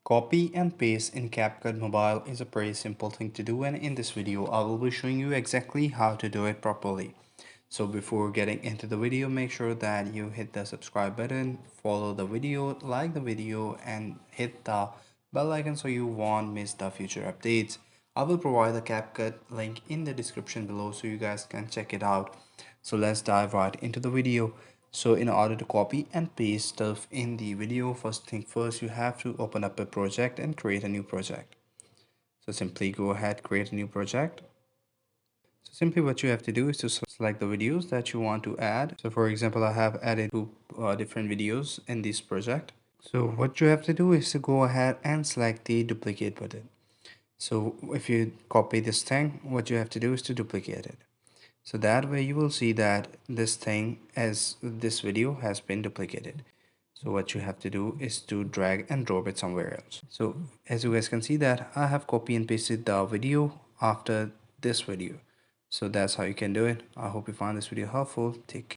Copy and paste in Capcut Mobile is a pretty simple thing to do, and in this video I will be showing you exactly how to do it properly. So before getting into the video, make sure that you hit the subscribe button, follow the video, like the video, and hit the bell icon so you won't miss the future updates. I will provide the Capcut link in the description below so you guys can check it out. So let's dive right into the video. So in order to copy and paste stuff in the video, first thing first, you have to open up a project and create a new project. So simply go ahead, create a new project. So simply what you have to do is to select the videos that you want to add. So for example, I have added two different videos in this project. So what you have to do is to go ahead and select the duplicate button. So if you copy this thing, what you have to do is to duplicate it. So that way you will see that this thing as this video has been duplicated. So what you have to do is to drag and drop it somewhere else. So as you guys can see that I have copy and pasted the video after this video. So that's how you can do it. I hope you found this video helpful. Take care.